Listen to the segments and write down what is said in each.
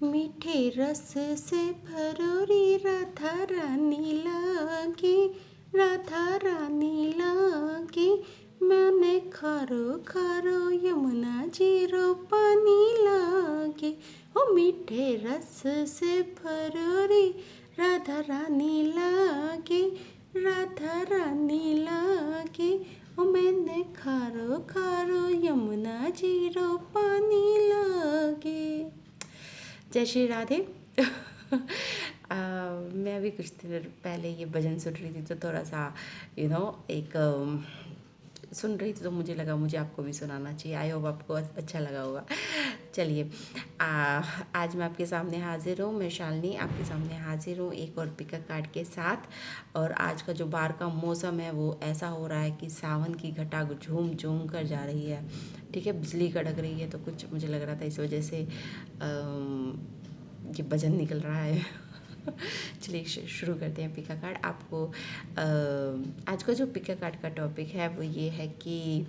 मीठे रस से भरोरी राधा रानी लागे, राधा रानी लागे। मैंने खारो खारो यमुना जीरो पानी लागे। ओ मीठे रस से भरोरी राधा रानी लागे, राधा रानी लागे। ओ मैंने खारो खारो यमुना जीरो पानी लागे। जय श्री राधे। मैं अभी कुछ देर पहले ये भजन सुन रही थी तो थोड़ा सा एक सुन रही थी तो मुझे लगा मुझे आपको भी सुनाना चाहिए। आई होप आपको अच्छा लगा होगा। चलिए, आज मैं आपके सामने हाजिर हूँ। मैं शालिनी आपके सामने हाजिर हूँ एक और पिकअप कार्ड के साथ। और आज का जो बाहर का मौसम है वो ऐसा हो रहा है कि सावन की घटा झूम झूम कर जा रही है। ठीक है, बिजली कड़क रही है तो कुछ मुझे लग रहा था इस वजह से ये भजन निकल रहा है। चलिए शुरू करते हैं पिका कार्ड। आपको आज का जो पिका कार्ड का टॉपिक है वो ये है कि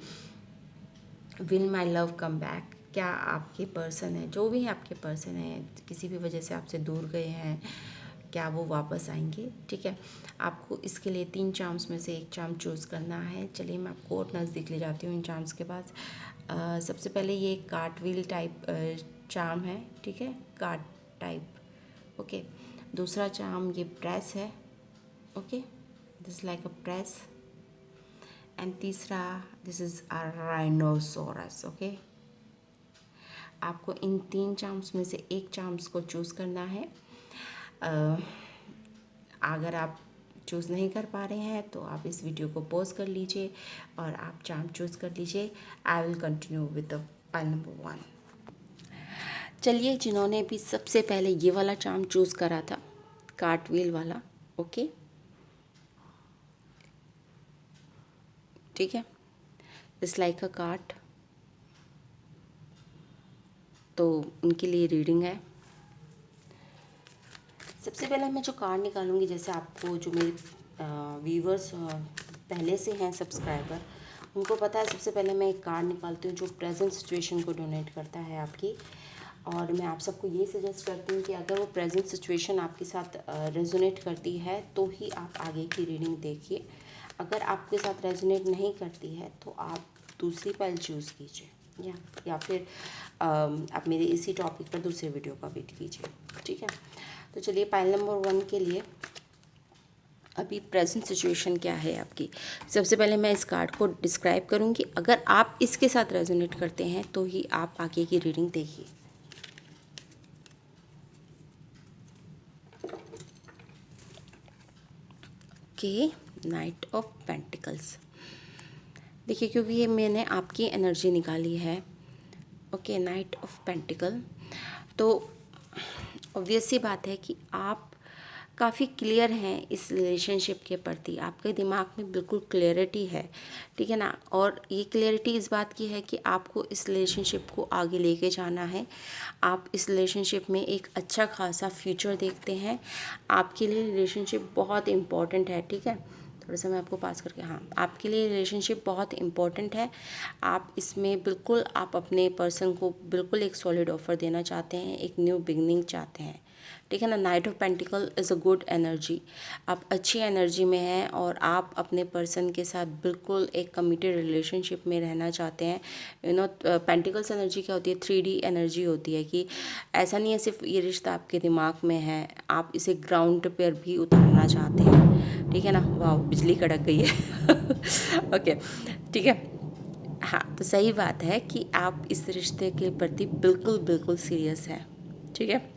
will my love come back. क्या आपके पर्सन है, जो भी आपके पर्सन है, किसी भी वजह से आपसे दूर गए हैं, क्या वो वापस आएंगे। ठीक है, आपको इसके लिए 3 चार्म्स में से एक चार्म चूज़ करना है। चलिए मैं आपको और नज़दीक ले जाती हूँ इन चार्म्स के पास। सबसे पहले ये कार्टव्हील टाइप चार्म है। ठीक है, कार्ट टाइप। ओके, दूसरा चार्म ये प्रेस है। Okay, this like a press. And तीसरा this is a rhinoceros. Okay, आपको इन 3 चार्म्स में से एक चार्म्स को चूज़ करना है। अगर आप चूज़ नहीं कर पा रहे हैं तो आप इस वीडियो को पॉज कर लीजिए और आप चार्म चूज़ कर लीजिए। I will continue with the pile number 1। चलिए, जिन्होंने भी सबसे पहले ये वाला चार्म चूज़ करा था, कार्टव्हील वाला। ओके, ठीक है, इट्स लाइक अ कार्ट। तो उनके लिए रीडिंग है। सबसे पहले मैं जो कार्ड निकालूंगी, जैसे आपको जो मेरे व्यूवर्स पहले से हैं सब्सक्राइबर, उनको पता है सबसे पहले मैं एक कार्ड निकालती हूँ जो प्रेजेंट सिचुएशन को डोनेट करता है आपकी। और मैं आप सबको ये सजेस्ट करती हूँ कि अगर वो प्रेजेंट सिचुएशन आपके साथ रेजोनेट करती है तो ही आप आगे की रीडिंग देखिए। अगर आपके साथ रेजोनेट नहीं करती है तो आप दूसरी पाइल चूज़ कीजिए या फिर आप मेरे इसी टॉपिक पर दूसरे वीडियो का वेट कीजिए। ठीक है, तो चलिए पाइल नंबर 1 के लिए अभी प्रेजेंट सिचुएशन क्या है आपकी। सबसे पहले मैं इस कार्ड को डिस्क्राइब करूँगी। अगर आप इसके साथ रेजोनेट करते हैं तो ही आप आगे की रीडिंग देखिए। Okay, night of pentacles. देखिए, क्योंकि ये मैंने आपकी एनर्जी निकाली है। ओके, नाइट ऑफ पेंटिकल, तो ऑब्वियस सी बात है कि आप काफ़ी क्लियर हैं इस रिलेशनशिप के प्रति। आपके दिमाग में बिल्कुल क्लियरिटी है, ठीक है ना। और ये क्लियरिटी इस बात की है कि आपको इस रिलेशनशिप को आगे लेके जाना है। आप इस रिलेशनशिप में एक अच्छा खासा फ्यूचर देखते हैं। आपके लिए रिलेशनशिप बहुत इम्पॉर्टेंट है। ठीक है, थोड़ा सा मैं आपको पास करके, हाँ, आपके लिए रिलेशनशिप बहुत इम्पॉर्टेंट है। आप इसमें बिल्कुल आप अपने पर्सन को बिल्कुल एक सॉलिड ऑफर देना चाहते हैं, एक न्यू बिगनिंग चाहते हैं। ठीक है ना। Night of pentacle is a good energy. आप अच्छी एनर्जी में हैं और आप अपने पर्सन के साथ बिल्कुल एक कमिटेड रिलेशनशिप में रहना चाहते हैं। पेंटिकल्स एनर्जी क्या होती है, 3D एनर्जी होती है कि ऐसा नहीं है सिर्फ ये रिश्ता आपके दिमाग में है, आप इसे ग्राउंड पर भी उतारना चाहते हैं। ठीक है ना। वाह, बिजली कड़क गई है। ओके, ठीक है। हाँ, तो सही बात है कि आप इस रिश्ते के प्रति बिल्कुल बिल्कुल सीरियस हैं। ठीक है।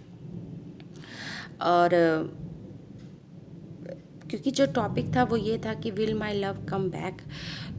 और क्योंकि जो टॉपिक था वो ये था कि will my love come back,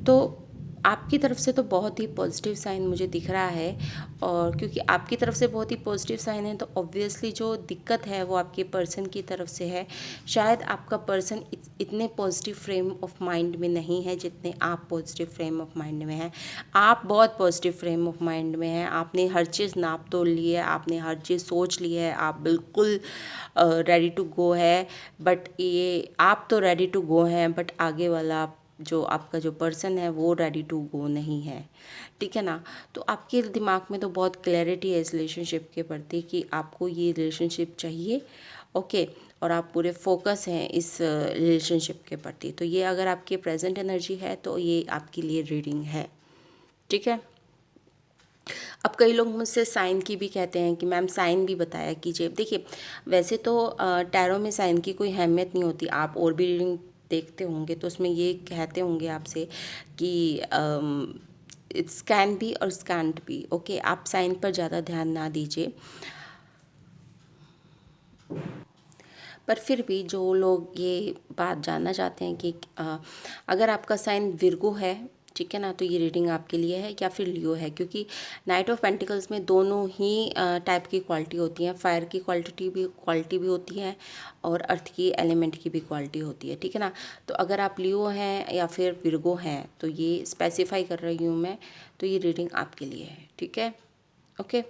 तो आपकी तरफ से तो बहुत ही पॉजिटिव साइन मुझे दिख रहा है। और क्योंकि आपकी तरफ से बहुत ही पॉजिटिव साइन है तो ऑब्वियसली जो दिक्कत है वो आपके पर्सन की तरफ से है। शायद आपका पर्सन इतने पॉजिटिव फ्रेम ऑफ माइंड में नहीं है जितने आप पॉजिटिव फ्रेम ऑफ माइंड में हैं। आप बहुत पॉजिटिव फ्रेम ऑफ माइंड में हैं। आपने हर चीज़ नाप तोल ली है, आपने हर चीज़ सोच ली है, आप बिल्कुल रेडी टू गो है। बट ये आप तो रेडी टू गो हैं बट आगे वाला जो आपका जो पर्सन है वो रेडी टू गो नहीं है, ठीक है ना। तो आपके दिमाग में तो बहुत क्लैरिटी है इस रिलेशनशिप के प्रति कि आपको ये रिलेशनशिप चाहिए, ओके, और आप पूरे फोकस हैं इस रिलेशनशिप के प्रति। तो ये अगर आपकी प्रेजेंट एनर्जी है तो ये आपके लिए रीडिंग है, ठीक है। अब कई लोग मुझसे साइन की भी कहते हैं कि मैम साइन भी बताया कीजिए। देखिए, वैसे तो टैरो में साइन की कोई अहमियत नहीं होती। आप और भी रीडिंग देखते होंगे तो उसमें ये कहते होंगे आपसे कि इट्स कैन बी और कैंट बी, ओके। आप साइन पर ज़्यादा ध्यान ना दीजिए। पर फिर भी जो लोग ये बात जानना चाहते हैं कि अगर आपका साइन विर्गो है, ठीक है ना, तो ये रीडिंग आपके लिए है, या फिर लियो है, क्योंकि नाइट ऑफ पेंटिकल्स में दोनों ही टाइप की क्वालिटी होती हैं। फायर की क्वालिटी भी होती है और अर्थ की एलिमेंट की भी क्वालिटी होती है, ठीक है ना। तो अगर आप लियो हैं या फिर विर्गो हैं तो ये स्पेसिफाई कर रही हूँ मैं, तो ये रीडिंग आपके लिए है, ठीक है, ओके।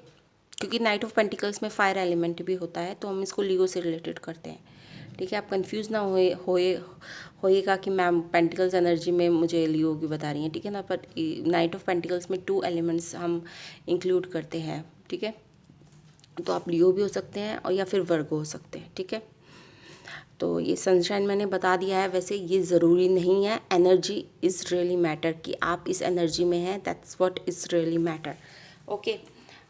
क्योंकि नाइट ऑफ पेंटिकल्स में फायर एलिमेंट भी होता है तो हम इसको लियो से रिलेटेड करते हैं, ठीक है। आप कंफ्यूज ना होइएगा कि मैम पेंटिकल्स एनर्जी में मुझे लियो की बता रही हैं, ठीक है ना। पर नाइट ऑफ पेंटिकल्स में 2 एलिमेंट्स हम इंक्लूड करते हैं, ठीक है। तो आप लियो भी हो सकते हैं और या फिर वर्गो हो सकते हैं, ठीक है। तो ये सनशाइन मैंने बता दिया है। वैसे ये ज़रूरी नहीं है, एनर्जी इज़ रियली मैटर, कि आप इस एनर्जी में हैं, that's what is really matter, okay.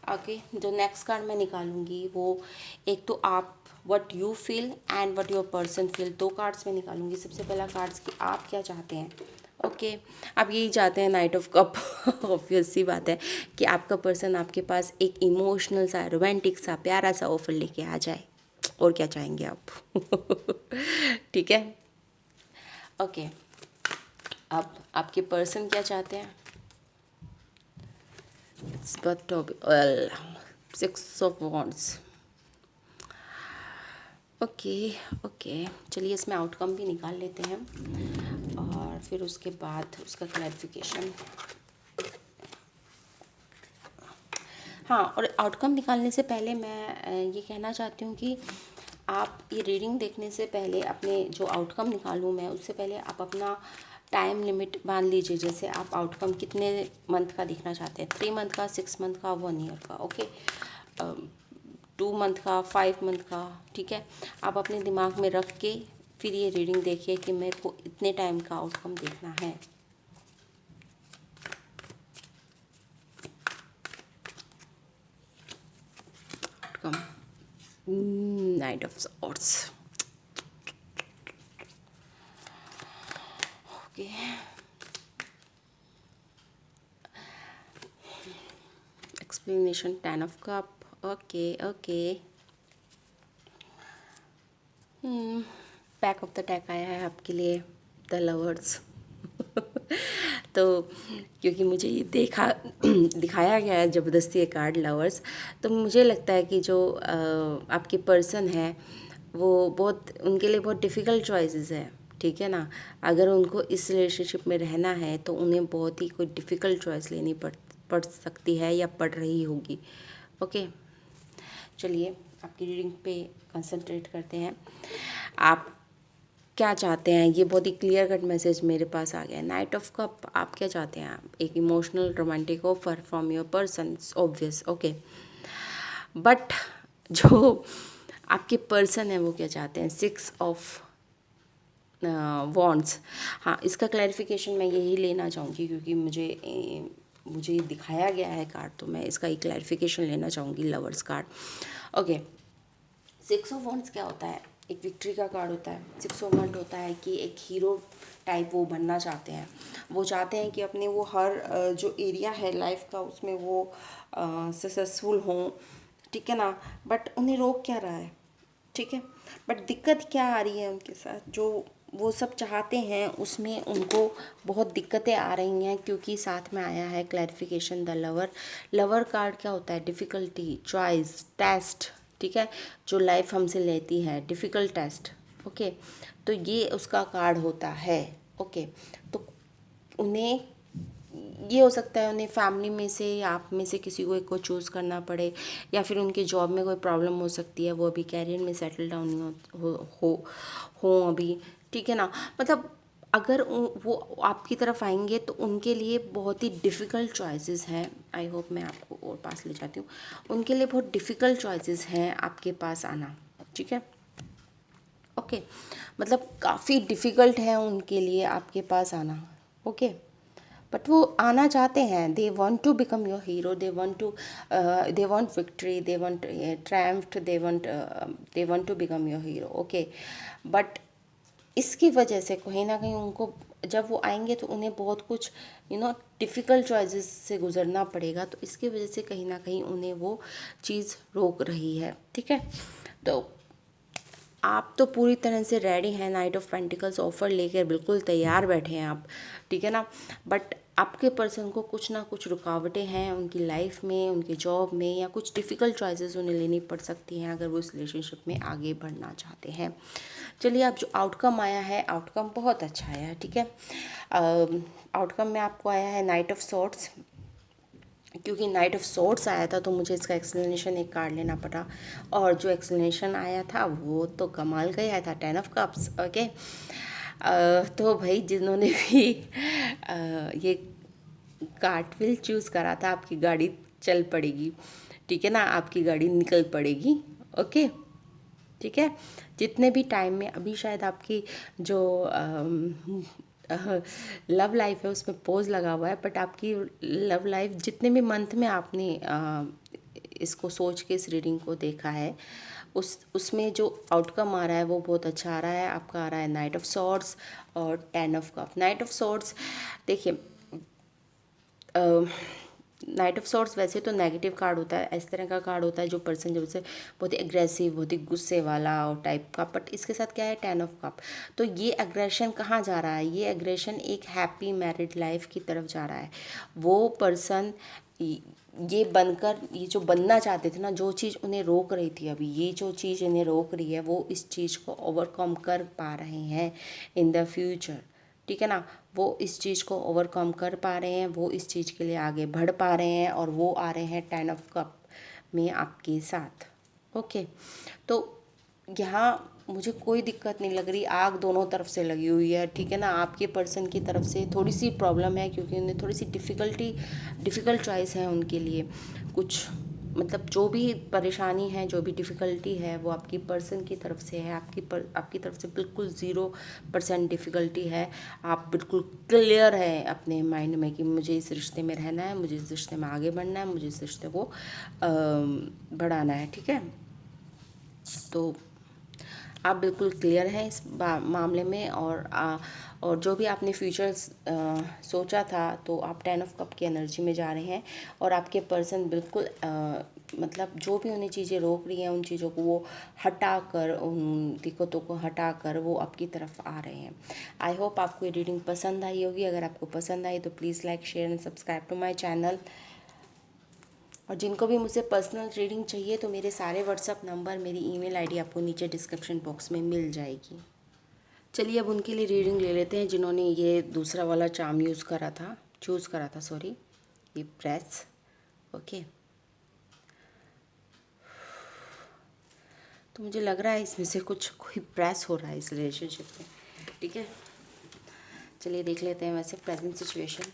आगे जो नेक्स्ट कार्ड मैं निकालूंगी वो, एक तो आप what you feel and what your person feel, 2 cards मैं निकालूंगी। सबसे पहला कार्ड्स कि आप क्या चाहते हैं, ओके। आप यही चाहते हैं, नाइट ऑफ कप ऑब्वियस सी बात है कि आपका पर्सन आपके पास एक इमोशनल सा, रोमांटिक सा, प्यारा सा ऑफर लेके आ जाए। और क्या चाहेंगे आप ठीक है, ओके। अब आपके पर्सन क्या चाहते हैं, but well 6 of wands, okay okay. चलिए इसमें आउटकम भी निकाल लेते हैं और फिर उसके बाद उसका क्लैरिफिकेशन। हाँ, और आउटकम निकालने से पहले मैं ये कहना चाहती हूँ कि आप ये रीडिंग देखने से पहले अपने जो आउटकम निकालूँ मैं, उससे पहले आप अपना टाइम लिमिट बांध लीजिए। जैसे आप आउटकम कितने मंथ का देखना चाहते हैं, 3 मंथ का, 6 मंथ का, 1 ईयर का, ओके, 2 मंथ का, 5 मंथ का, ठीक है। आप अपने दिमाग में रख के फिर ये रीडिंग देखिए कि मेरे को इतने टाइम का आउटकम देखना है। Outcome, night of swords, okay. Explanation 10 of cup, okay okay. Back of the deck आया है आपके लिए द लवर्स तो क्योंकि मुझे ये दिखाया गया है ज़बरदस्ती ये कार्ड लवर्स, तो मुझे लगता है कि जो आपके पर्सन है वो बहुत, उनके लिए बहुत डिफ़िकल्ट चॉइसेस है, ठीक है ना। अगर उनको इस रिलेशनशिप में रहना है तो उन्हें बहुत ही कोई डिफ़िकल्ट चॉइस लेनी पड़ सकती है या पड़ रही होगी, ओके। चलिए आपकी रीडिंग पे कंसंट्रेट करते हैं। आप क्या चाहते हैं, ये बहुत ही क्लियर कट मैसेज मेरे पास आ गया है। नाइट ऑफ कप, आप क्या चाहते हैं, आप एक emotional romantic offer from your person, obvious, okay. But जो आपके पर्सन है वो क्या चाहते हैं, 6 ऑफ वॉन्ड्स। हाँ, इसका क्लैरिफिकेशन मैं यही लेना चाहूँगी क्योंकि मुझे दिखाया गया है कार्ड, तो मैं इसका ही क्लैरिफिकेशन लेना चाहूँगी, lovers card, okay. 6 of wands क्या होता है, एक विक्ट्री का कार्ड होता है। 6 ऑफ वॉन्ड होता है कि एक हीरो टाइप वो बनना चाहते हैं। वो चाहते हैं कि अपने वो हर जो एरिया है लाइफ का उसमें वो सक्सेसफुल हों, ठीक है ना। बट उन्हें रोक क्या रहा है, ठीक है। बट दिक्कत क्या आ रही है उनके साथ, जो वो सब चाहते हैं उसमें उनको बहुत दिक्कतें आ रही हैं, क्योंकि साथ में आया है clarification the lover. Lover card क्या होता है, डिफ़िकल्टी, चॉइस, टेस्ट, ठीक है, जो लाइफ हमसे लेती है, डिफ़िकल्ट टेस्ट, ओके। तो ये उसका कार्ड होता है, ओके। तो उन्हें ये हो सकता है उन्हें फैमिली में से या आप में से किसी को एक को चूज़ करना पड़े, या फिर उनके जॉब में कोई प्रॉब्लम हो सकती है, वो अभी कैरियर में सेटल डाउन नहीं हो अभी, ठीक है ना। मतलब अगर वो आपकी तरफ आएंगे तो उनके लिए बहुत ही डिफ़िकल्ट चॉइसेस हैं। आई होप मैं आपको और पास ले जाती हूँ। उनके लिए बहुत डिफ़िकल्ट चॉइसेस हैं आपके पास आना, ठीक है। ओके, मतलब काफ़ी डिफ़िकल्ट है उनके लिए आपके पास आना। ओके, बट वो आना चाहते हैं। They want to become your hero, they want victory, they want triumph, they want to become your hero. Okay, but इसकी वजह से कहीं ना कहीं उनको, जब वो आएंगे तो उन्हें बहुत कुछ डिफ़िकल्ट चॉइसेस से गुजरना पड़ेगा। तो इसकी वजह से कहीं ना कहीं उन्हें वो चीज़ रोक रही है, ठीक है। तो आप तो पूरी तरह से रेडी हैं, नाइट ऑफ पेंटिकल्स ऑफर लेकर बिल्कुल तैयार बैठे हैं आप, ठीक है ना। बट आपके पर्सन को कुछ ना कुछ रुकावटें हैं उनकी लाइफ में, उनकी जॉब में, या कुछ डिफ़िकल्ट चॉइसेस उन्हें लेनी पड़ सकती हैं अगर वो इस रिलेशनशिप में आगे बढ़ना चाहते हैं। चलिए, अब जो आउटकम आया है, आउटकम बहुत अच्छा आया है, ठीक है। आउटकम में आपको आया है नाइट ऑफ सॉर्ड्स। क्योंकि नाइट ऑफ सॉर्ड्स आया था तो मुझे इसका एक्सप्लेनेशन एक कार्ड लेना पड़ा, और जो एक्सप्लेनेशन आया था वो तो कमाल का ही आया था, 10 ऑफ कप्स। ओके, तो भाई जिन्होंने भी ये कार्टविल चूज़ करा था, आपकी गाड़ी चल पड़ेगी, ठीक है ना, आपकी गाड़ी निकल पड़ेगी। ओके, ठीक है। जितने भी टाइम में, अभी शायद आपकी जो लव लाइफ है उसमें पोज लगा हुआ है, बट आपकी लव लाइफ जितने भी मंथ में आपने इसको सोच के इस रीडिंग को देखा है, उसमें जो आउटकम आ रहा है वो बहुत अच्छा आ रहा है। आपका आ रहा है नाइट ऑफ सॉर्ड्स और 10 of cup. Night of swords, देखिए, नाइट ऑफ सॉर्ड्स वैसे तो नेगेटिव कार्ड होता है, इस तरह का कार्ड होता है जो पर्सन जब से बहुत ही एग्रेसिव, बहुत ही गुस्से वाला और टाइप का। बट इसके साथ क्या है, 10 ऑफ कप। तो ये एग्रेशन कहाँ जा रहा है, ये एग्रेशन एक हैप्पी मैरिड लाइफ की तरफ जा रहा है। वो पर्सन ये बनकर, ये जो बनना चाहते थे ना, जो चीज़ उन्हें रोक रही थी, अभी ये जो चीज़ इन्हें रोक रही है, वो इस चीज़ को ओवरकम कर पा रहे हैं इन द फ्यूचर, ठीक है ना। वो इस चीज़ को ओवरकम कर पा रहे हैं, वो इस चीज़ के लिए आगे बढ़ पा रहे हैं, और वो आ रहे हैं 10 ऑफ कप में आपके साथ। ओके, तो यहाँ मुझे कोई दिक्कत नहीं लग रही, आग दोनों तरफ से लगी हुई है, ठीक है ना। आपके पर्सन की तरफ से थोड़ी सी प्रॉब्लम है, क्योंकि उन्हें थोड़ी सी डिफ़िकल्ट चॉइस है उनके लिए। कुछ मतलब जो भी परेशानी है, जो भी डिफ़िकल्टी है, वो आपकी पर्सन की तरफ से है। आपकी तरफ से बिल्कुल 0% डिफ़िकल्टी है। आप बिल्कुल क्लियर हैं अपने माइंड में कि मुझे इस रिश्ते में रहना है, मुझे इस रिश्ते में आगे बढ़ना है, मुझे इस रिश्ते को बढ़ाना है, ठीक है। तो आप बिल्कुल क्लियर हैं इस मामले में, और जो भी आपने फ्यूचर सोचा था, तो आप 10 ऑफ कप की एनर्जी में जा रहे हैं, और आपके पर्सन बिल्कुल मतलब जो भी उन्हें चीज़ें रोक रही हैं, उन चीज़ों को वो हटा कर, उन दिक्कतों को हटा कर वो आपकी तरफ आ रहे हैं। आई होप आपको ये रीडिंग पसंद आई होगी। अगर आपको पसंद आई तो please like, share and subscribe to my channel. और जिनको भी मुझसे पर्सनल रीडिंग चाहिए तो मेरे सारे व्हाट्सअप नंबर, मेरी ईमेल आईडी आपको नीचे डिस्क्रिप्शन बॉक्स में मिल जाएगी। चलिए, अब उनके लिए रीडिंग ले लेते हैं जिन्होंने ये दूसरा वाला चार्म चूज़ करा था, सॉरी, ये प्रेस। ओके, तो मुझे लग रहा है इसमें से कोई प्रेस हो रहा है इस रिलेशनशिप में, ठीक है। चलिए देख लेते हैं वैसे प्रेजेंट सिचुएशन।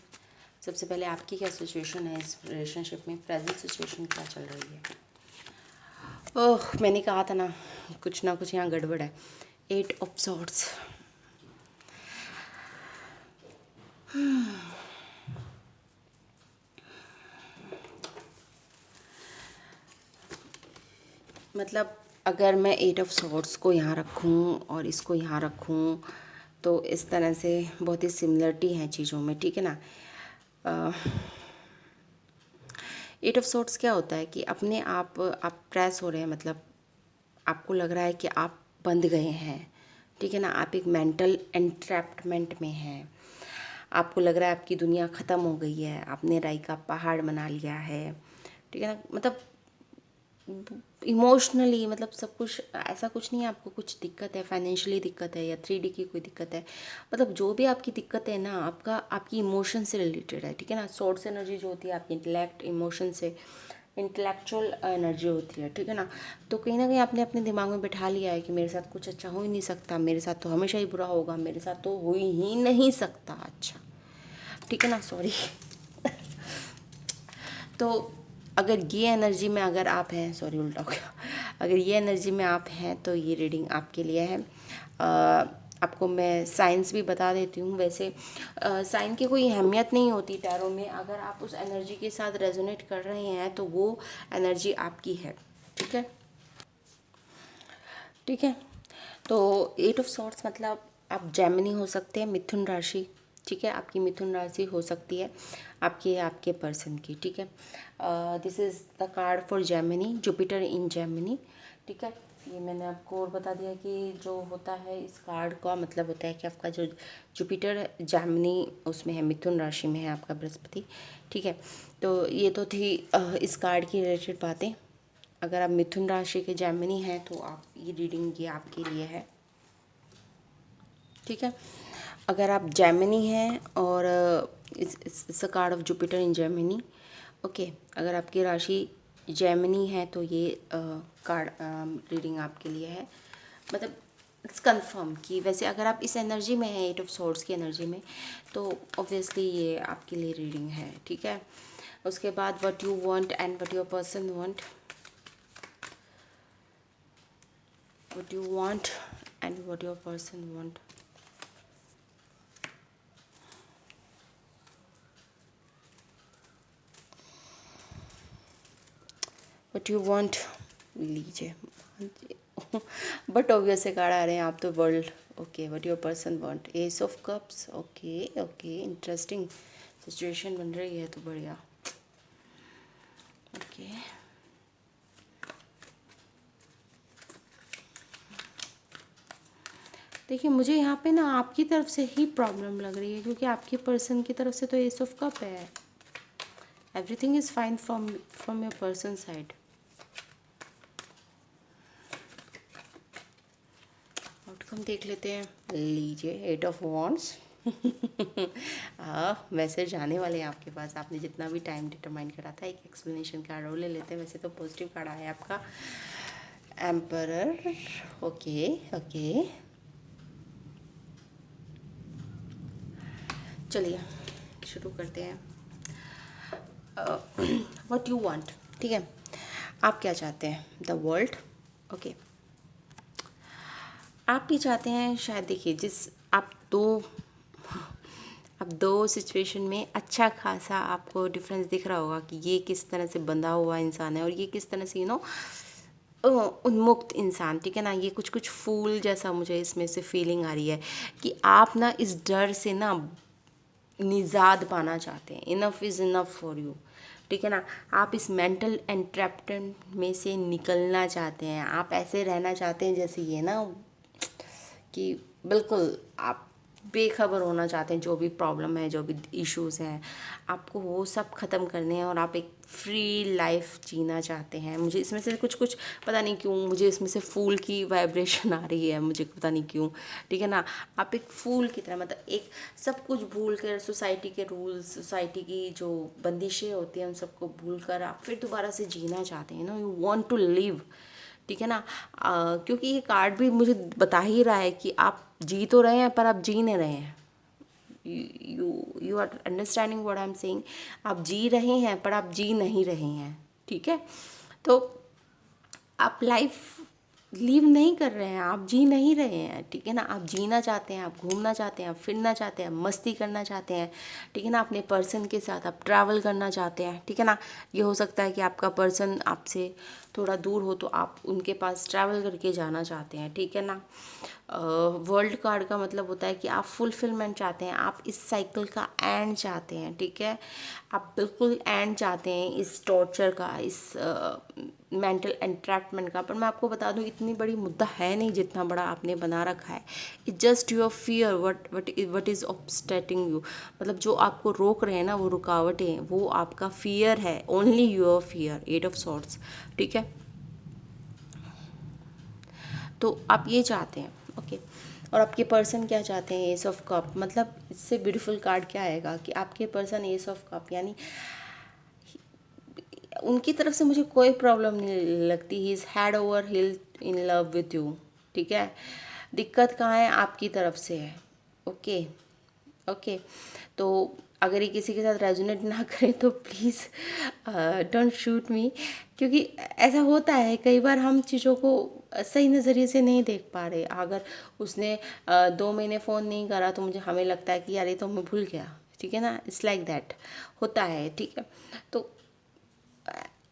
सबसे पहले आपकी क्या सिचुएशन है इस रिलेशनशिप में, प्रेजेंट सिचुएशन क्या चल रही है। ओह, मैंने कहा था ना, कुछ ना कुछ यहाँ गड़बड़ है। 8 ऑफ सॉर्ड्स, मतलब अगर मैं 8 ऑफ सॉर्ड्स को यहाँ रखूँ और इसको यहाँ रखूँ, तो इस तरह से बहुत ही सिमिलरिटी है चीज़ों में, ठीक है ना। 8 ऑफ सॉर्ड्स क्या होता है कि अपने आप प्रेस हो रहे हैं, मतलब आपको लग रहा है कि आप बंध गए हैं, ठीक है ना। आप एक मेंटल एंट्रैप्टमेंट में हैं। आपको लग रहा है आपकी दुनिया ख़त्म हो गई है, आपने राई का पहाड़ बना लिया है, ठीक है ना। मतलब इमोशनली, मतलब सब कुछ ऐसा कुछ नहीं है, आपको कुछ दिक्कत है, फाइनेंशियली दिक्कत है, या 3D की कोई दिक्कत है, मतलब जो भी आपकी दिक्कत है ना, आपकी इमोशन से रिलेटेड है, ठीक है ना। सोर्स एनर्जी जो होती है आपकी इंटेलेक्ट, इमोशन से इंटेलेक्चुअल एनर्जी होती है, ठीक है ना। तो कहीं ना कहीं आपने अपने दिमाग में बिठा लिया है कि मेरे साथ कुछ अच्छा हो ही नहीं सकता, मेरे साथ तो हमेशा ही बुरा होगा, मेरे साथ तो हो ही नहीं सकता अच्छा, ठीक है ना, सॉरी। तो अगर ये एनर्जी में अगर आप हैं, सॉरी उल्टा हो गया, अगर ये एनर्जी में आप हैं तो ये रीडिंग आपके लिए है। आपको मैं साइंस भी बता देती हूँ। वैसे साइन की कोई अहमियत नहीं होती टैरो में, अगर आप उस एनर्जी के साथ रेजोनेट कर रहे हैं तो वो एनर्जी आपकी है, ठीक है, ठीक है। तो 8 ऑफ सॉर्ड्स मतलब आप जेमिनी हो सकते हैं, मिथुन राशि, ठीक है, आपकी मिथुन राशि हो सकती है आपकी, आपके पर्सन की, ठीक है। This is the card for Gemini, Jupiter in Gemini, ठीक है। ये मैंने आपको और बता दिया कि जो होता है इस कार्ड का मतलब होता है कि आपका जो जुपिटर जेमिनी उसमें है, मिथुन राशि में है आपका बृहस्पति, ठीक है। तो ये तो थी इस कार्ड की रिलेटेड बातें। अगर आप मिथुन राशि के जेमिनी हैं तो आप ये रीडिंग ये आपके लिए है, ठीक है। अगर आप जेमिनी हैं और it's a card of Jupiter in Gemini, okay, अगर आपकी राशि जेमिनी है तो ये कार्ड रीडिंग आपके लिए है, मतलब इट्स कंफर्म कि वैसे अगर आप इस एनर्जी में हैं 8 ऑफ सॉर्ड्स की एनर्जी में तो ऑब्वियसली ये आपके लिए रीडिंग है, ठीक है। उसके बाद what you want and what your person want, what you want and what your person want, what you want, लीजिए। बट ऑब्वियस से कार्ड आ रहे हैं आप तो world, okay, what your person want, S of cups, okay okay, interesting situation बन रही है तो बढ़िया, ओके। देखिए मुझे यहाँ पे ना आपकी तरफ से ही प्रॉब्लम लग रही है, क्योंकि आपके पर्सन की तरफ से तो एस ऑफ कप है, everything is fine from your person side. Outcome देख लेते हैं, लीजिए 8 ऑफ वॉन्ड्स। हाँ, मैसेज आने वाले हैं आपके पास, आपने जितना भी टाइम डिटरमाइन करा था। एक एक्सप्लेनेशन कार्ड और ले लेते हैं, वैसे तो पॉजिटिव कार्ड आया है आपका एम्परर, ओके ओके, चलिए शुरू करते हैं। व्हाट यू वांट, ठीक है, आप क्या चाहते हैं, द वर्ल्ड, ओके। आप ये चाहते हैं शायद, देखिए जिस आप दो अब दो सिचुएशन में अच्छा खासा आपको डिफरेंस दिख रहा होगा कि ये किस तरह से बंधा हुआ इंसान है और ये किस तरह से उन्मुक्त इंसान, ठीक है ना। ये कुछ कुछ फूल जैसा मुझे इसमें से फीलिंग आ रही है कि आप ना इस डर से ना निजात पाना चाहते हैं, enough is enough for you, ठीक है ना। आप इस मेंटल एंट्रैपमेंट में से निकलना चाहते हैं, आप ऐसे रहना चाहते हैं जैसे ये ना कि बिल्कुल आप बेखबर होना चाहते हैं, जो भी प्रॉब्लम है, जो भी इश्यूज़ हैं, आपको वो सब ख़त्म करने हैं और आप एक फ्री लाइफ जीना चाहते हैं। मुझे इसमें से कुछ कुछ पता नहीं क्यों, मुझे इसमें से फूल की वाइब्रेशन आ रही है, मुझे पता नहीं क्यों, ठीक है ना। आप एक फूल की तरह, मतलब एक सब कुछ भूल कर, सोसाइटी के रूल्स, सोसाइटी की जो बंदिशें होती हैं उन सबको भूल कर आप फिर दोबारा से जीना चाहते हैं, यू वॉन्ट टू लिव, ठीक है ना। क्योंकि ये कार्ड भी मुझे बता ही रहा है कि आप जी तो रहे हैं पर आप जी नहीं रहे हैं, you are understanding what I am saying, आप जी रहे हैं पर आप जी नहीं रहे हैं, ठीक है। तो आप लाइफ लीव नहीं कर रहे हैं, आप जी नहीं रहे हैं, ठीक है ना। आप जीना चाहते हैं, आप घूमना चाहते हैं, आप फिरना चाहते हैं, मस्ती करना चाहते हैं, ठीक है ना। अपने पर्सन के साथ आप ट्रैवल करना चाहते हैं, ठीक है ना। ये हो सकता है कि आपका पर्सन आपसे थोड़ा दूर हो तो आप उनके पास ट्रैवल करके जाना चाहते हैं, ठीक है ना। वर्ल्ड कार्ड का मतलब होता है कि आप फुलफिलमेंट चाहते हैं, आप इस साइकिल का एंड चाहते हैं, ठीक है। आप बिल्कुल एंड चाहते हैं इस टॉर्चर का, इस मेंटल एंट्रैपमेंट का। पर मैं आपको बता दूं इतनी बड़ी मुद्दा है नहीं जितना बड़ा आपने बना रखा है। It's just your fear, what is obstructing you, मतलब जो आपको रोक रहे हैं ना, वो रुकावटें, वो आपका फियर है, only your fear, 8 of swords, ठीक है। तो आप ये चाहते हैं, ओके। और आपके पर्सन क्या चाहते हैं, एस ऑफ कप, मतलब इससे ब्यूटीफुल कार्ड क्या आएगा कि आपके पर्सन एस ऑफ कप, यानी उनकी तरफ से मुझे कोई प्रॉब्लम नहीं लगती। He is head over hill in love with you, ठीक है। दिक्कत कहाँ है, आपकी तरफ से है। ओके ओके, तो अगर ये किसी के साथ रेजोनेट ना करे तो प्लीज़ डोंट शूट मी, क्योंकि ऐसा होता है कई बार हम चीज़ों को सही नज़रिए से नहीं देख पा रहे। अगर उसने 2 महीने फ़ोन नहीं करा तो मुझे हमें लगता है कि यार ये तो हमें भूल गया, ठीक है ना। इट्स लाइक दैट होता है, ठीक है। तो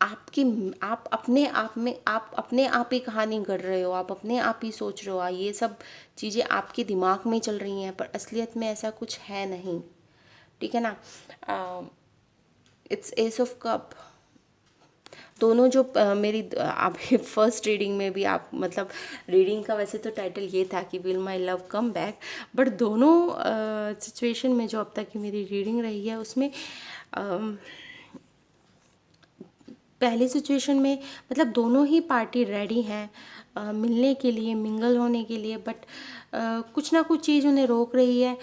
आपकी आप अपने आप में आप अपने आप ही कहानी गढ़ रहे हो, आप अपने आप ही सोच रहे हो, ये सब चीज़ें आपके दिमाग में चल रही हैं, पर असलियत में ऐसा कुछ है नहीं, ठीक है ना। It's S of cup. दोनों जो मेरी आप फर्स्ट रीडिंग में भी आप मतलब रीडिंग का वैसे तो टाइटल ये था कि will my love come back, but दोनों सिचुएशन में जो अब तक की मेरी रीडिंग रही है उसमें पहली सिचुएशन में मतलब दोनों ही पार्टी रेडी हैं मिलने के लिए, मिंगल होने के लिए, बट कुछ ना कुछ चीज़ उन्हें रोक रही है।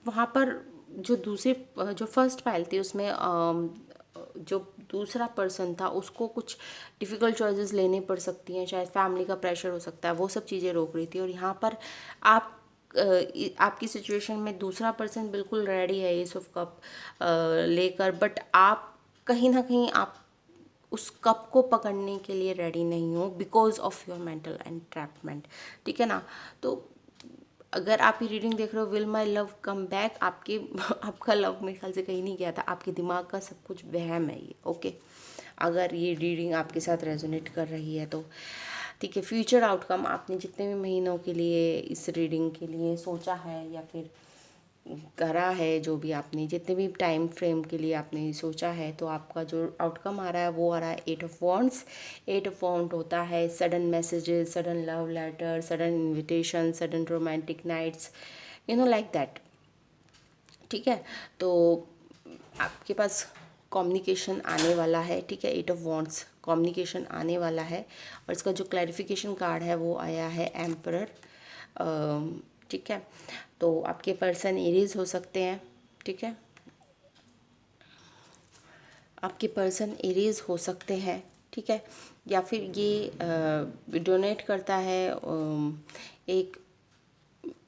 वहाँ पर जो दूसरी जो फर्स्ट फाइल थी उसमें जो दूसरा पर्सन था उसको कुछ डिफ़िकल्ट चॉइसेस लेने पड़ सकती हैं, शायद फैमिली का प्रेशर हो सकता है, वो सब चीज़ें रोक रही थी। और यहाँ पर आप आपकी सिचुएशन में दूसरा पर्सन बिल्कुल रेडी है एस ऑफ कप लेकर, बट आप कहीं ना कहीं आप उस कप को पकड़ने के लिए रेडी नहीं हो because of your mental entrapment, ठीक है ना। तो अगर आप ये रीडिंग देख रहे हो will my love come back, आपके आपका लव मेरे ख्याल से कहीं नहीं गया था, आपके दिमाग का सब कुछ वहम है ये, ओके। अगर ये रीडिंग आपके साथ रेजोनेट कर रही है तो ठीक है। फ्यूचर आउटकम, आपने जितने भी महीनों के लिए इस रीडिंग के लिए सोचा है या फिर करा है, जो भी आपने जितने भी टाइम फ्रेम के लिए आपने सोचा है, तो आपका जो आउटकम आ रहा है वो आ रहा है 8 ऑफ वॉन्ड्स। 8 ऑफ वॉन्ड होता है sudden messages, sudden love letter, sudden invitation, sudden romantic nights, you know like that, ठीक है। तो आपके पास कम्युनिकेशन आने वाला है, ठीक है। 8 ऑफ वॉन्ड्स कम्युनिकेशन आने वाला है। और इसका जो क्लैरिफिकेशन कार्ड है वो आया है एम्परर, ठीक है। तो आपके पर्सन एरीज हो सकते हैं, ठीक है। आपके पर्सन एरीज हो सकते हैं, ठीक है। या फिर ये डोनेट करता है एक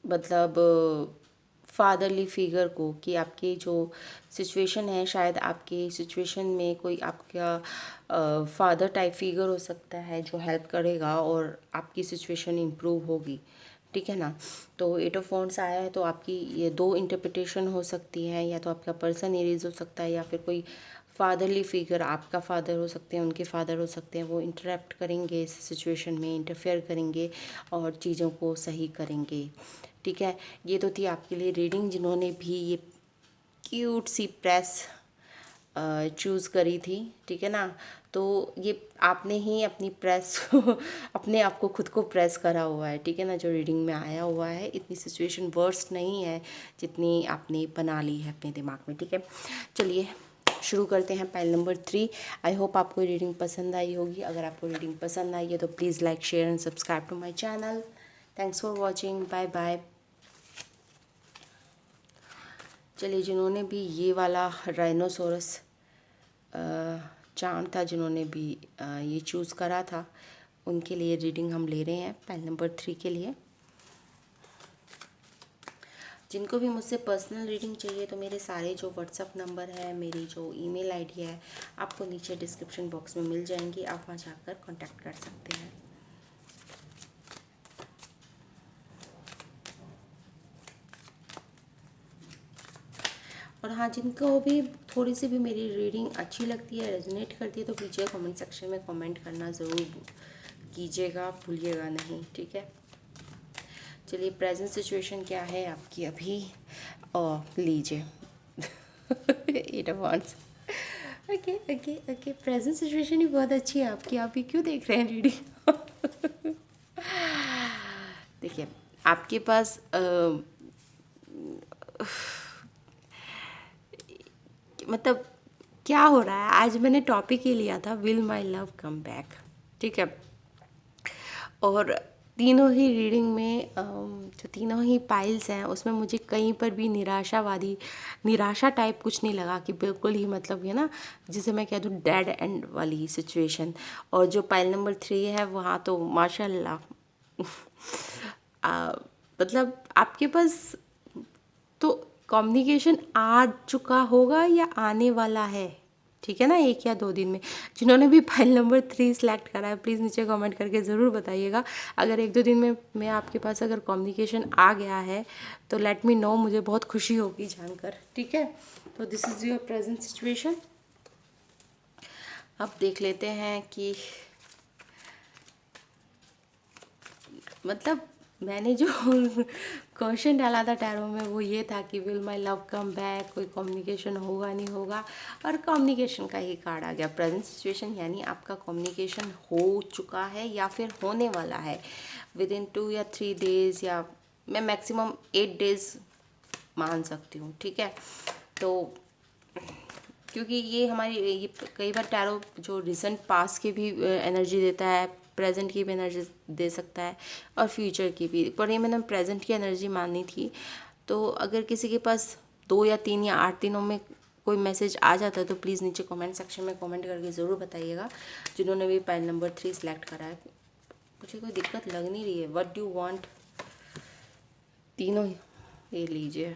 मतलब फादरली फिगर को, कि आपकी जो सिचुएशन है, शायद आपकी सिचुएशन में कोई आपका फादर टाइप फिगर हो सकता है जो हेल्प करेगा और आपकी सिचुएशन इम्प्रूव होगी, ठीक है ना। तो 8 ऑफ वॉन्ड्स आया है, तो आपकी ये 2 इंटरप्रिटेशन हो सकती हैं, या तो आपका पर्सन एरीज हो सकता है या फिर कोई फादरली फिगर, आपका फादर हो सकते हैं, उनके फादर हो सकते हैं, वो इंटरप्ट करेंगे इस सिचुएशन में, इंटरफेयर करेंगे और चीज़ों को सही करेंगे, ठीक है। ये तो थी आपके लिए रीडिंग। जिन्होंने भी ये क्यूट सी प्रेस चूज़ करी थी, ठीक है ना, तो ये आपने ही अपनी प्रेस अपने आप को खुद को प्रेस करा हुआ है, ठीक है ना, जो रीडिंग में आया हुआ है। इतनी सिचुएशन वर्स्ट नहीं है जितनी आपने बना ली है अपने दिमाग में, ठीक है। चलिए शुरू करते हैं पाइल नंबर 3। आई होप आपको रीडिंग पसंद आई होगी। अगर आपको रीडिंग पसंद आई है तो please like, share and subscribe to my channel. Thanks for watching, bye bye. चलिए, जिन्होंने भी ये वाला राइनोसोरस चार्ट था, जिन्होंने भी ये चूज़ करा था, उनके लिए रीडिंग हम ले रहे हैं पाइल नंबर 3 के लिए। जिनको भी मुझसे पर्सनल रीडिंग चाहिए तो मेरे सारे जो व्हाट्सअप नंबर है, मेरी जो ईमेल आईडी है, आपको नीचे डिस्क्रिप्शन बॉक्स में मिल जाएंगी, आप वहाँ जाकर कांटेक्ट कर सकते हैं। और हाँ, जिनको भी थोड़ी सी भी मेरी रीडिंग अच्छी लगती है, रेजोनेट करती है, तो नीचे कमेंट सेक्शन में कमेंट करना ज़रूर कीजिएगा, भूलिएगा नहीं, ठीक है। चलिए, प्रेजेंट सिचुएशन क्या है आपकी अभी, और लीजिए 8 of wands. Okay okay okay, present situation ही बहुत अच्छी है आपकी, आप ही क्यों देख रहे हैं रीडिंग। देखिए, आपके पास मतलब क्या हो रहा है, आज मैंने टॉपिक ही लिया था will my love come back, ठीक है। और तीनों ही रीडिंग में जो तीनों ही पाइल्स हैं उसमें मुझे कहीं पर भी निराशा टाइप कुछ नहीं लगा कि बिल्कुल ही मतलब ये ना जिसे मैं कह दूँ डेड एंड वाली सिचुएशन। और जो पाइल नंबर 3 है वहाँ तो माशाल्लाह मतलब आपके पास तो कम्युनिकेशन आ चुका होगा या आने वाला है, ठीक है ना, 1 या 2 दिन में। जिन्होंने भी फाइल नंबर 3 सेलेक्ट करा है प्लीज़ नीचे कमेंट करके ज़रूर बताइएगा। अगर 1-2 दिन में आपके पास अगर कम्युनिकेशन आ गया है तो लेट मी नो, मुझे बहुत खुशी होगी जानकर, ठीक है। तो this is your present situation. अब देख लेते हैं कि मतलब मैंने जो क्वेश्चन डाला था टैरो में वो ये था कि will my love come back, कोई कम्युनिकेशन होगा नहीं होगा, और कम्युनिकेशन का ही कार्ड आ गया प्रेजेंट सिचुएशन, यानी आपका कम्युनिकेशन हो चुका है या फिर होने वाला है विद इन 2 या 3 डेज़, या मैं मैक्सिमम 8 डेज़ मान सकती हूँ, ठीक है। तो क्योंकि ये हमारी ये कई बार टैरो जो रिसेंट पास्ट की भी एनर्जी देता है, प्रेजेंट की भी एनर्जी दे सकता है और फ्यूचर की भी, पर ये मैंने प्रेजेंट की एनर्जी मानी थी। तो अगर किसी के पास 2 या 3 या 8 दिनों में कोई मैसेज आ जाता है तो प्लीज़ नीचे कमेंट सेक्शन में कमेंट करके ज़रूर बताइएगा। जिन्होंने भी पाइल नंबर 3 सेलेक्ट करा है, मुझे कोई दिक्कत लग नहीं रही है। व्हाट डू वांट, तीनों ये लीजिए।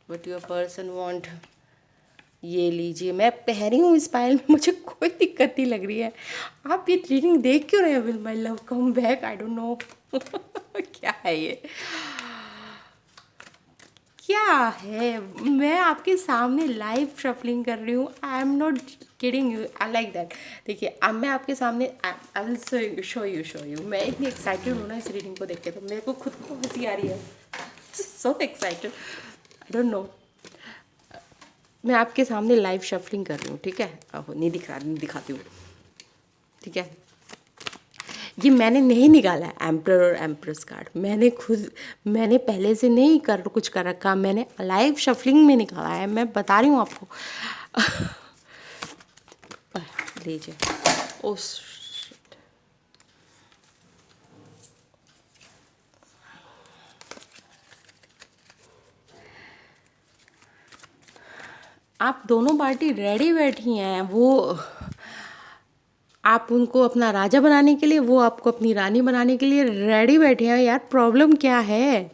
व्हाट योर पर्सन वांट, ये लीजिए। मैं पहरी हूँ इस पायल में, मुझे कोई दिक्कत नहीं लग रही है। आप ये रीडिंग देख क्यों रहे हैं? Will my love come back, I don't know क्या है ये, क्या है। मैं आपके सामने लाइव शफलिंग कर रही हूँ, I am not kidding you, I like that. देखिए अब मैं आपके सामने आई विल शो यू। मैं इतनी एक्साइटेड हूँ ना इस रीडिंग को देख के, तो मेरे को खुद को हंसी आ रही है, so excited, I don't know. मैं आपके सामने लाइव शफलिंग कर रही हूँ, ठीक है। अब नहीं दिख रहा, नहीं दिखाती हूँ, ठीक है। ये मैंने नहीं निकाला है एम्प्रर और एम्प्रेस कार्ड, मैंने पहले से नहीं कुछ कर रखा, मैंने लाइव शफलिंग में निकाला है, मैं बता रही हूँ आपको। लीजिए। ओ आप दोनों पार्टी रेडी बैठी हैं, वो आप उनको अपना राजा बनाने के लिए, वो आपको अपनी रानी बनाने के लिए रेडी बैठे हैं। यार प्रॉब्लम क्या है?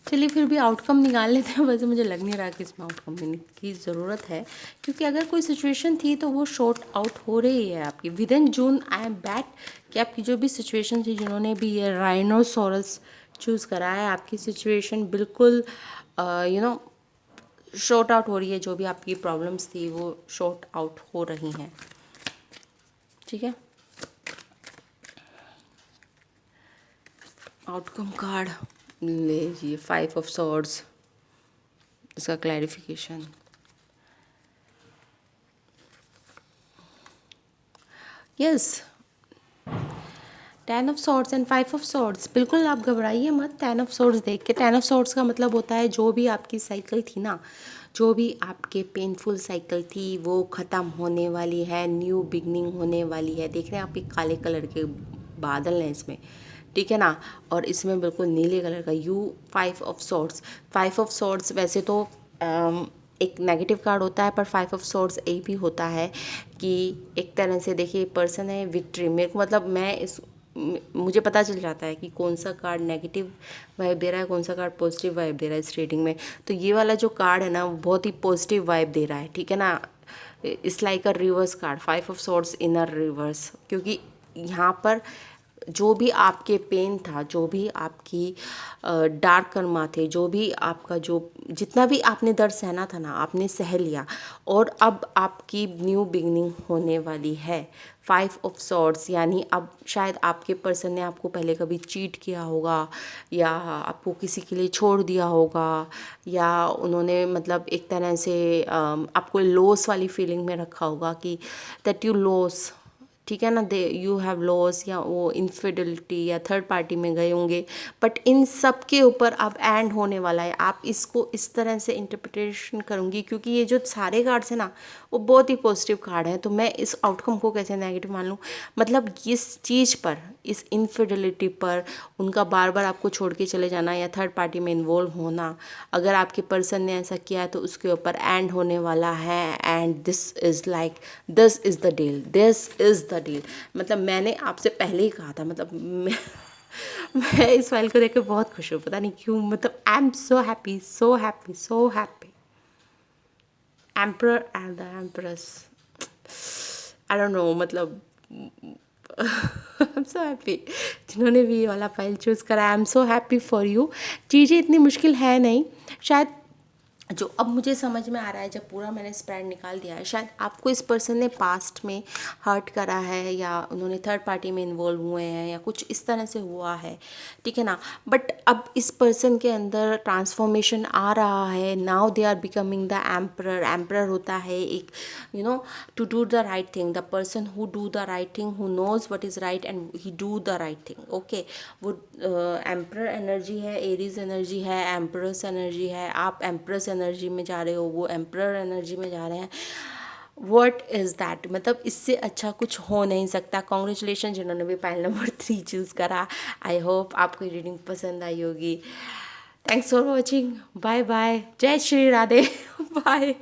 चलिए फिर भी आउटकम निकाल लेते हैं। वैसे मुझे लग नहीं रहा कि इसमें आउटकम की ज़रूरत है, क्योंकि अगर कोई सिचुएशन थी तो वो शॉर्ट आउट हो रही है आपकी with in June. I am bat कि आपकी जो भी सिचुएशन थी, जिन्होंने भी ये राइनोसोरस चूज़ करा है, आपकी सिचुएशन बिल्कुल शॉर्ट आउट हो रही है। जो भी आपकी प्रॉब्लम्स थी वो शॉर्ट आउट हो रही हैं, ठीक है। आउटकम कार्ड लीजिए, 5 ऑफ सॉर्ड्स, इसका clarification. Yes, 10 of swords and 5 of swords. बिल्कुल आप घबराइए मत 10 ऑफ सॉर्ड्स देख के। 10 ऑफ सॉर्ड्स का मतलब होता है जो भी आपकी साइकिल थी ना, जो भी आपके पेनफुल साइकिल थी वो ख़त्म होने वाली है, न्यू बिगनिंग होने वाली है। देख रहे हैं आप, एक काले कलर के बादल हैं इसमें, ठीक है ना, और इसमें बिल्कुल नीले कलर का 5 ऑफ सॉर्ड्स। 5 ऑफ सॉर्ड्स वैसे तो एक नेगेटिव कार्ड होता है, पर 5 ऑफ सॉर्ड्स एक भी होता है कि एक तरह से देखिए पर्सन है विक्ट्री। मेरे को मतलब मुझे पता चल जाता है कि कौन सा कार्ड नेगेटिव वाइब दे रहा है, कौन सा कार्ड पॉजिटिव वाइब दे रहा है इस रीडिंग में। तो ये वाला जो कार्ड है ना वो बहुत ही पॉजिटिव वाइब दे रहा है, ठीक है ना। It's like a reverse card, 5 of swords in a reverse, क्योंकि यहाँ पर जो भी आपके पेन था, जो भी आपकी डार्क कर्मा थे, जो भी आपका जो जितना भी आपने दर्द सहना था ना, आपने सह लिया, और अब आपकी न्यू बिगनिंग होने वाली है। 5 ऑफ सॉर्ड्स यानी अब शायद आपके पर्सन ने आपको पहले कभी चीट किया होगा, या आपको किसी के लिए छोड़ दिया होगा, या उन्होंने मतलब एक तरह से आपको लॉस वाली फीलिंग में रखा होगा कि दैट यू लॉस, ठीक है ना, दे यू हैव लॉस, या वो इनफिडिलिटी या थर्ड पार्टी में गए होंगे, बट इन सब के ऊपर अब एंड होने वाला है। आप इसको इस तरह से इंटरप्रिटेशन करूँगी, क्योंकि ये जो सारे कार्ड्स हैं ना वो बहुत ही पॉजिटिव कार्ड हैं, तो मैं इस आउटकम को कैसे नेगेटिव मान लूँ। मतलब इस चीज़ पर, इस इनफिडिलिटी पर, उनका बार बार आपको छोड़ के चले जाना या थर्ड पार्टी में इन्वॉल्व होना, अगर आपके पर्सन ने ऐसा किया है तो उसके ऊपर एंड होने वाला है। And this is like, this is the deal, this is the deal. मतलब मैंने आपसे पहले ही कहा था, मतलब मैं इस फाइल को देख कर बहुत खुश हूँ, पता नहीं क्यों, मतलब I am so happy, so happy, so happy. Emperor and the empress, I don't know, मतलब आई एम सो हैप्पी। जिन्होंने भी ये वाला फाइल चूज़ करा, I am so happy for you. चीज़ें इतनी मुश्किल है नहीं, शायद जो अब मुझे समझ में आ रहा है, जब पूरा मैंने स्प्रेड निकाल दिया है, शायद आपको इस पर्सन ने पास्ट में हर्ट करा है, या उन्होंने थर्ड पार्टी में इन्वॉल्व हुए हैं, या कुछ इस तरह से हुआ है, ठीक है ना। बट अब इस पर्सन के अंदर ट्रांसफॉर्मेशन आ रहा है। Now they are becoming the emperor. Emperor होता है एक, you know, to do the right thing, the person who do the right thing, who knows what is right and he do the right thing. Okay, वो emperor energy है, Aries energy है, empress energy है। आप एम्परस energy में जा रहे हो, वो एम्परर एनर्जी में जा रहे हैं। वॉट इज़ दैट, मतलब इससे अच्छा कुछ हो नहीं सकता। कॉन्ग्रेचुलेशन जिन्होंने भी फाइल नंबर 3 चूज़ करा। आई होप आपको रीडिंग पसंद आई होगी। Thanks for watching, bye bye, जय श्री राधे, बाय।